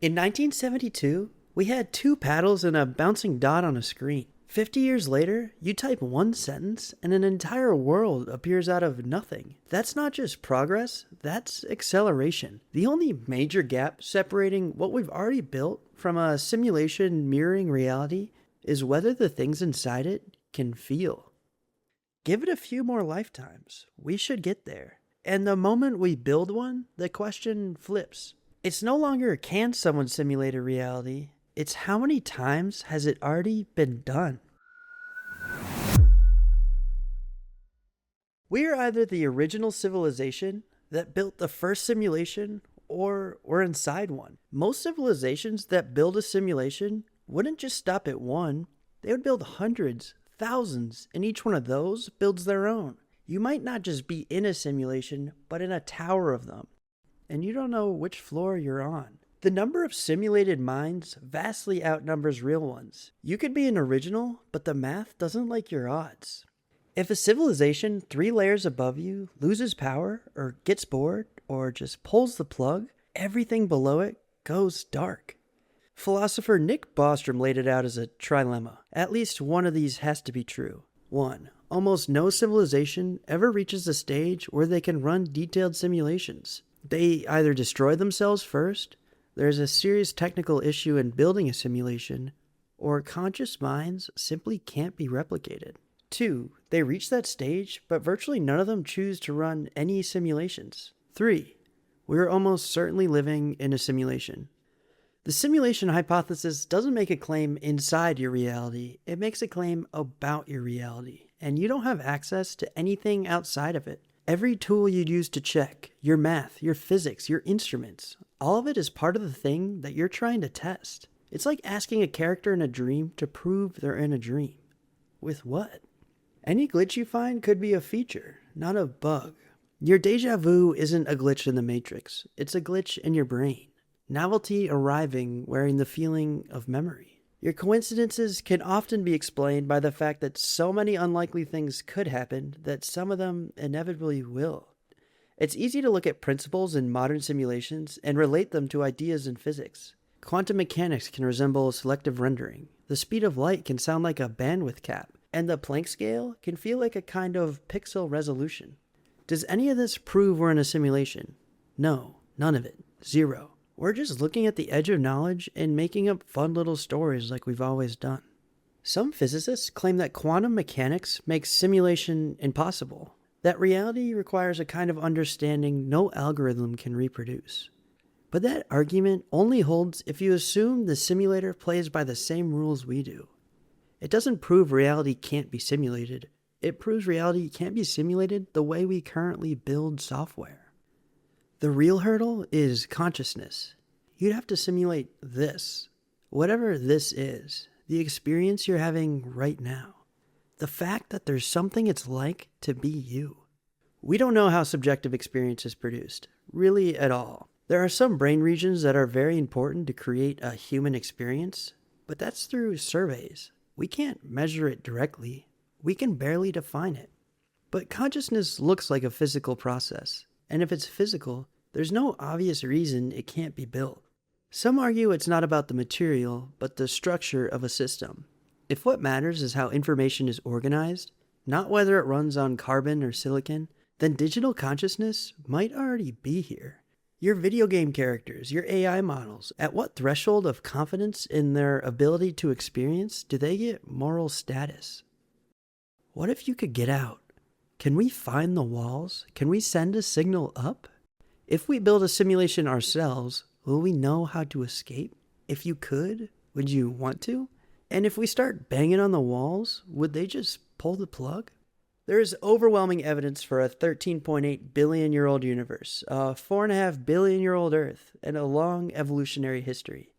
In 1972, we had two paddles and a bouncing dot on a screen. 50 years later, you type one sentence and an entire world appears out of nothing. That's not just progress, that's acceleration. The only major gap separating what we've already built from a simulation mirroring reality is whether the things inside it can feel. Give it a few more lifetimes. We should get there. And the moment we build one, the question flips. It's no longer can someone simulate a reality, it's how many times has it already been done? We are either the original civilization that built the first simulation, or we're inside one. Most civilizations that build a simulation wouldn't just stop at one, they would build hundreds, thousands, and each one of those builds their own. You might not just be in a simulation, but in a tower of them, and you don't know which floor you're on. The number of simulated minds vastly outnumbers real ones. You could be an original, but the math doesn't like your odds. If a civilization 3 layers above you loses power, or gets bored, or just pulls the plug, everything below it goes dark. Philosopher Nick Bostrom laid it out as a trilemma. At least one of these has to be true. 1. Almost no civilization ever reaches a stage where they can run detailed simulations. They either destroy themselves first, there's a serious technical issue in building a simulation, or conscious minds simply can't be replicated. 2. They reach that stage, but virtually none of them choose to run any simulations. 3. We're almost certainly living in a simulation. The simulation hypothesis doesn't make a claim inside your reality, it makes a claim about your reality, and you don't have access to anything outside of it. Every tool you'd use to check, your math, your physics, your instruments, all of it is part of the thing that you're trying to test. It's like asking a character in a dream to prove they're in a dream. With what? Any glitch you find could be a feature, not a bug. Your deja vu isn't a glitch in the Matrix, it's a glitch in your brain. Novelty arriving wearing the feeling of memory. Your coincidences can often be explained by the fact that so many unlikely things could happen that some of them inevitably will. It's easy to look at principles in modern simulations and relate them to ideas in physics. Quantum mechanics can resemble selective rendering. The speed of light can sound like a bandwidth cap, and the Planck scale can feel like a kind of pixel resolution. Does any of this prove we're in a simulation? No, none of it. Zero. We're just looking at the edge of knowledge and making up fun little stories like we've always done. Some physicists claim that quantum mechanics makes simulation impossible, that reality requires a kind of understanding no algorithm can reproduce. But that argument only holds if you assume the simulator plays by the same rules we do. It doesn't prove reality can't be simulated. It proves reality can't be simulated the way we currently build software. The real hurdle is consciousness. You'd have to simulate this, whatever this is, the experience you're having right now. The fact that there's something it's like to be you. We don't know how subjective experience is produced, really at all. There are some brain regions that are very important to create a human experience, but that's through surveys. We can't measure it directly. We can barely define it. But consciousness looks like a physical process, and if it's physical, there's no obvious reason it can't be built. Some argue it's not about the material, but the structure of a system. If what matters is how information is organized, not whether it runs on carbon or silicon, then digital consciousness might already be here. Your video game characters, your AI models, at what threshold of confidence in their ability to experience do they get moral status? What if you could get out? Can we find the walls? Can we send a signal up? If we build a simulation ourselves, will we know how to escape? If you could, would you want to? And if we start banging on the walls, would they just pull the plug? There is overwhelming evidence for a 13.8 billion-year-old universe, a 4.5 billion-year-old Earth, and a long evolutionary history.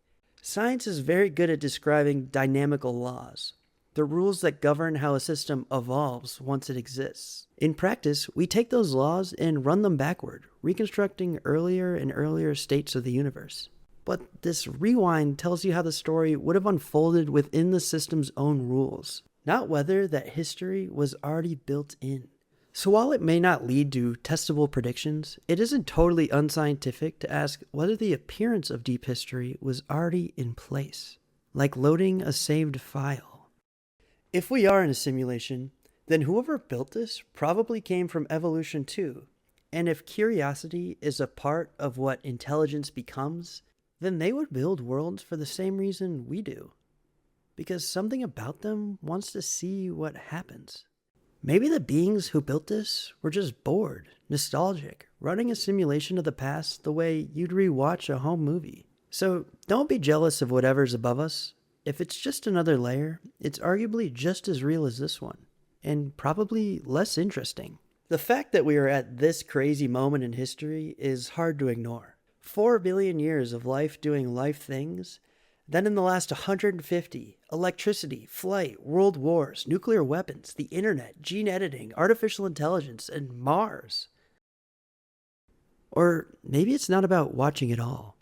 Science is very good at describing dynamical laws, the rules that govern how a system evolves once it exists. In practice, we take those laws and run them backward, reconstructing earlier and earlier states of the universe. But this rewind tells you how the story would have unfolded within the system's own rules, not whether that history was already built in. So while it may not lead to testable predictions, it isn't totally unscientific to ask whether the appearance of deep history was already in place, like loading a saved file. If we are in a simulation, then whoever built this probably came from evolution too. And if curiosity is a part of what intelligence becomes, then they would build worlds for the same reason we do. Because something about them wants to see what happens. Maybe the beings who built this were just bored, nostalgic, running a simulation of the past the way you'd rewatch a home movie. So don't be jealous of whatever's above us. If it's just another layer, it's arguably just as real as this one, and probably less interesting. The fact that we are at this crazy moment in history is hard to ignore. 4 billion years of life doing life things. Then in the last 150, electricity, flight, world wars, nuclear weapons, the internet, gene editing, artificial intelligence, and Mars. Or maybe it's not about watching it all.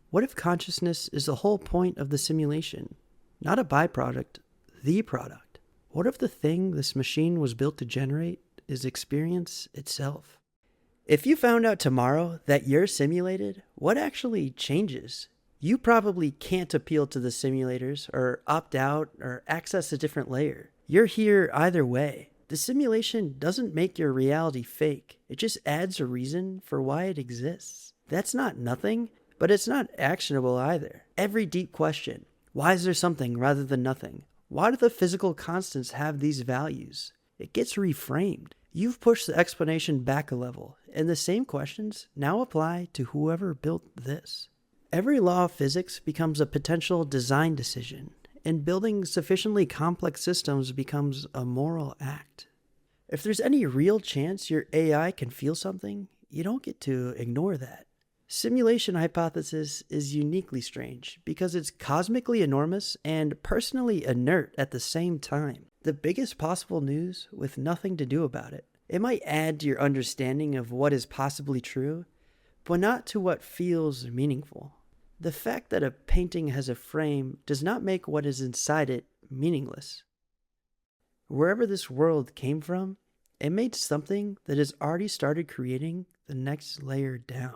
What if consciousness is the whole point of the simulation? Not a byproduct, the product. What if the thing this machine was built to generate is experience itself? If you found out tomorrow that you're simulated, what actually changes? You probably can't appeal to the simulators or opt out or access a different layer. You're here either way. The simulation doesn't make your reality fake. It just adds a reason for why it exists. That's not nothing, but it's not actionable either. Every deep question, why is there something rather than nothing? Why do the physical constants have these values? It gets reframed. You've pushed the explanation back a level, and the same questions now apply to whoever built this. Every law of physics becomes a potential design decision, and building sufficiently complex systems becomes a moral act. If there's any real chance your AI can feel something, you don't get to ignore that. Simulation hypothesis is uniquely strange because it's cosmically enormous and personally inert at the same time. The biggest possible news with nothing to do about it. It might add to your understanding of what is possibly true, but not to what feels meaningful. The fact that a painting has a frame does not make what is inside it meaningless. Wherever this world came from, it made something that has already started creating the next layer down.